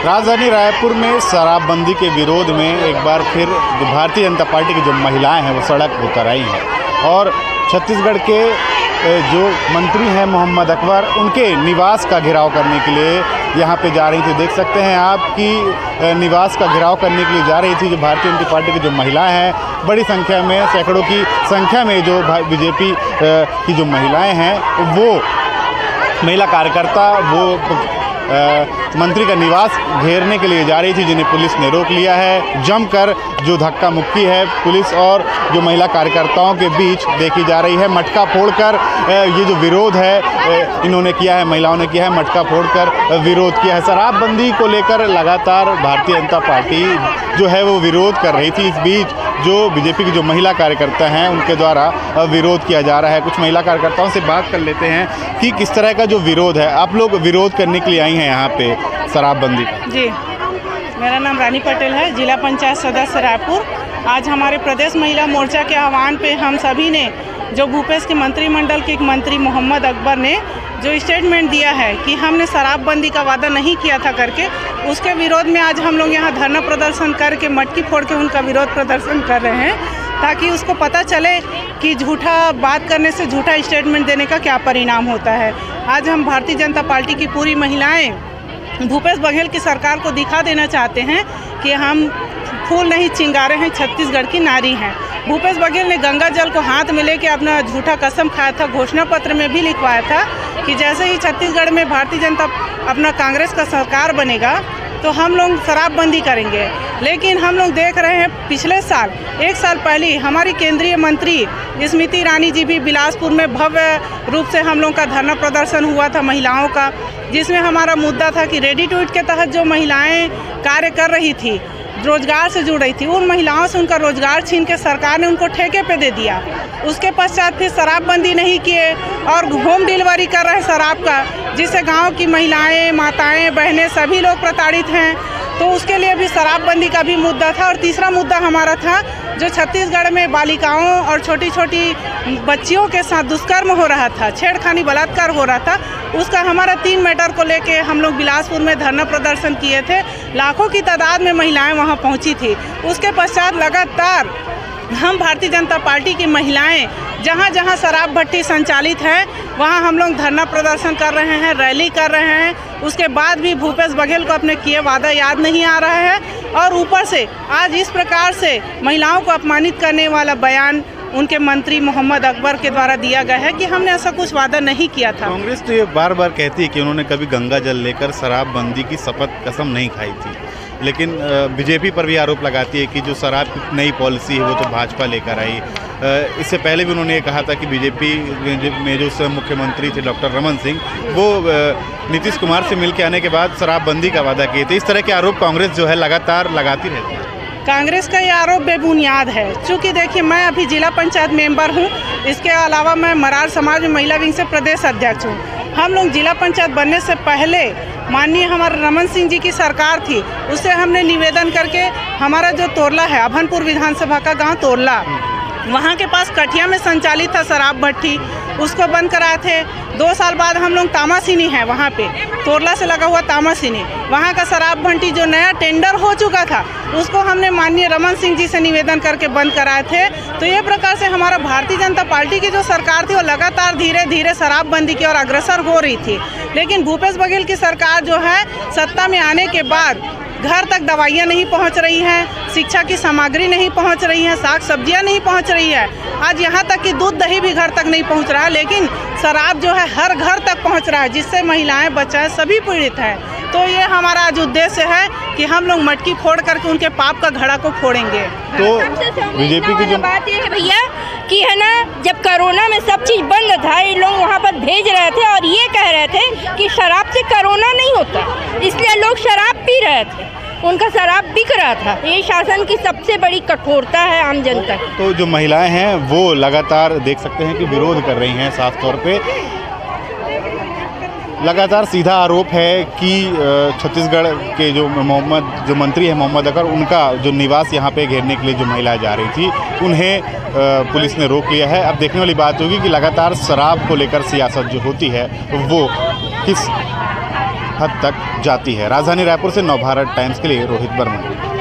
राजधानी रायपुर में शराबबंदी के विरोध में एक बार फिर भारतीय जनता पार्टी की जो महिलाएं हैं वो सड़क उतर आई हैं और छत्तीसगढ़ के जो मंत्री हैं मोहम्मद अकबर उनके निवास का घेराव करने के लिए यहाँ पे जा रही थी। देख सकते हैं आप कि निवास का घेराव करने के लिए जा रही थी जो भारतीय जनता पार्टी की जो महिलाएं हैं, बड़ी संख्या में, सैकड़ों की संख्या में जो बीजेपी की जो महिलाएं हैं वो महिला कार्यकर्ता वो मंत्री का निवास घेरने के लिए जा रही थी, जिन्हें पुलिस ने रोक लिया है। जमकर जो धक्का मुक्की है पुलिस और जो महिला कार्यकर्ताओं के बीच देखी जा रही है। मटका फोड़कर ये जो विरोध है इन्होंने किया है, महिलाओं ने किया है, मटका फोड़कर विरोध किया है। शराबबंदी को लेकर लगातार भारतीय जनता पार्टी जो है वो विरोध कर रही थी। इस बीच जो बीजेपी की जो महिला कार्यकर्ता हैं उनके द्वारा विरोध किया जा रहा है। कुछ महिला कार्यकर्ताओं से बात कर लेते हैं कि किस तरह का जो विरोध है, आप लोग विरोध करने के लिए आई हैं यहाँ पे शराबबंदी का। जी, मेरा नाम रानी पटेल है, जिला पंचायत सदस्य रायपुर। आज हमारे प्रदेश महिला मोर्चा के आह्वान पे हम सभी ने जो भूपेश के मंत्रिमंडल के एक मंत्री मोहम्मद अकबर ने जो स्टेटमेंट दिया है कि हमने शराबबंदी का वादा नहीं किया था करके, उसके विरोध में आज हम लोग यहाँ धरना प्रदर्शन करके मटकी फोड़ के उनका विरोध प्रदर्शन कर रहे हैं, ताकि उसको पता चले कि झूठा बात करने से झूठा स्टेटमेंट देने का क्या परिणाम होता है। आज हम भारतीय जनता पार्टी की पूरी महिलाएं भूपेश बघेल की सरकार को दिखा देना चाहते हैं कि हम फूल नहीं चिंगारे हैं, छत्तीसगढ़ की नारी हैं। भूपेश बघेल ने गंगा जल को हाथ में लेके अपना झूठा कसम खाया था, घोषणा पत्र में भी लिखवाया था कि जैसे ही छत्तीसगढ़ में भारतीय जनता अपना कांग्रेस का सरकार बनेगा तो हम लोग शराबबंदी करेंगे। लेकिन हम लोग देख रहे हैं पिछले साल, एक साल पहले हमारी केंद्रीय मंत्री स्मृति ईरानी जी भी बिलासपुर में भव्य रूप से हम लोग का धरना प्रदर्शन हुआ था महिलाओं का, जिसमें हमारा मुद्दा था कि रेडी टू ईट के तहत जो महिलाएं कार्य कर रही थी, रोजगार से जुड़ रही थी, उन महिलाओं से उनका रोजगार छीन के सरकार ने उनको ठेके पे दे दिया। उसके पश्चात फिर शराबबंदी नहीं किए और होम डिलीवरी कर रहे शराब का, जिससे गांव की महिलाएं, माताएं, बहनें सभी लोग प्रताड़ित हैं। तो उसके लिए भी शराबबंदी का भी मुद्दा था। और तीसरा मुद्दा हमारा था जो छत्तीसगढ़ में बालिकाओं और छोटी छोटी बच्चियों के साथ दुष्कर्म हो रहा था, छेड़खानी बलात्कार हो रहा था, उसका हमारा 3 मैटर को लेके हम लोग बिलासपुर में धरना प्रदर्शन किए थे। लाखों की तादाद में महिलाएं वहां पहुंची थी। उसके पश्चात लगातार हम भारतीय जनता पार्टी की महिलाएं जहां जहां शराब भट्टी संचालित है वहां हम लोग धरना प्रदर्शन कर रहे हैं, रैली कर रहे हैं। उसके बाद भी भूपेश बघेल को अपने किए वादा याद नहीं आ रहा है और ऊपर से आज इस प्रकार से महिलाओं को अपमानित करने वाला बयान उनके मंत्री मोहम्मद अकबर के द्वारा दिया गया है कि हमने ऐसा कुछ वादा नहीं किया था। कांग्रेस तो ये बार बार कहती है कि उन्होंने कभी गंगा जल लेकर शराबबंदी की शपथ कसम नहीं खाई थी, लेकिन बीजेपी पर भी आरोप लगाती है कि जो शराब की नई पॉलिसी है वो तो भाजपा लेकर आई। इससे पहले भी उन्होंने ये कहा था कि बीजेपी में जो उस मुख्यमंत्री थे डॉक्टर रमन सिंह, वो नीतीश कुमार से मिलकर आने के बाद शराबबंदी का वादा किए थे। इस तरह के आरोप कांग्रेस जो है लगातार लगाती रहती है। कांग्रेस का ये आरोप बेबुनियाद है। चूँकि देखिए, मैं अभी जिला पंचायत मेंबर हूँ, इसके अलावा मैं मरार समाज में महिला विंग से प्रदेश अध्यक्ष हूँ। हम लोग जिला पंचायत बनने से पहले माननीय हमारे रमन सिंह जी की सरकार थी, उससे हमने निवेदन करके हमारा जो तोरला है, अभनपुर विधानसभा का गांव तोरला, वहाँ के पास कठिया में संचालित था शराब भट्टी, उसको बंद कराए थे। 2 साल बाद हम लोग तामासिनी है, वहाँ पे तोरला से लगा हुआ तामासिनी, वहाँ का शराब भट्टी जो नया टेंडर हो चुका था उसको हमने माननीय रमन सिंह जी से निवेदन करके बंद कराए थे। तो ये प्रकार से हमारा भारतीय जनता पार्टी की जो सरकार थी वो लगातार धीरे धीरे शराबबंदी की ओर अग्रसर हो रही थी। लेकिन भूपेश बघेल की सरकार जो है सत्ता में आने के बाद घर तक दवाइयाँ नहीं पहुंच रही हैं, शिक्षा की सामग्री नहीं पहुंच रही है, साग सब्जियां नहीं पहुंच रही है, आज यहाँ तक कि दूध दही भी घर तक नहीं पहुंच रहा है। लेकिन शराब जो है हर घर तक पहुंच रहा है, जिससे महिलाएं, बच्चे सभी पीड़ित हैं। तो ये हमारा आज उद्देश्य है कि हम लोग मटकी फोड़ करके उनके पाप का घड़ा को फोड़ेंगे। तो बीजेपी की जो बात ये है भैया कि है ना, जब कोरोना में सब चीज़ बंद था, ये लोग वहाँ पर भेज रहे थे और ये कह रहे थे कि शराब से कोरोना नहीं होता, इसलिए लोग शराब पी रहे थे, उनका शराब बिक रहा था। ये शासन की सबसे बड़ी कठोरता है आम जनता। तो जो महिलाएं हैं वो लगातार देख सकते हैं कि विरोध कर रही हैं। साफ तौर पे लगातार सीधा आरोप है कि छत्तीसगढ़ के जो मंत्री हैं मोहम्मद अकबर, उनका जो निवास यहाँ पे घेरने के लिए जो महिलाएं जा रही थी उन्हें पुलिस ने रोक लिया है। अब देखने वाली बात होगी कि लगातार शराब को लेकर सियासत जो होती है वो किस हद तक जाती है। राजधानी रायपुर से नवभारत टाइम्स के लिए रोहित वर्मा।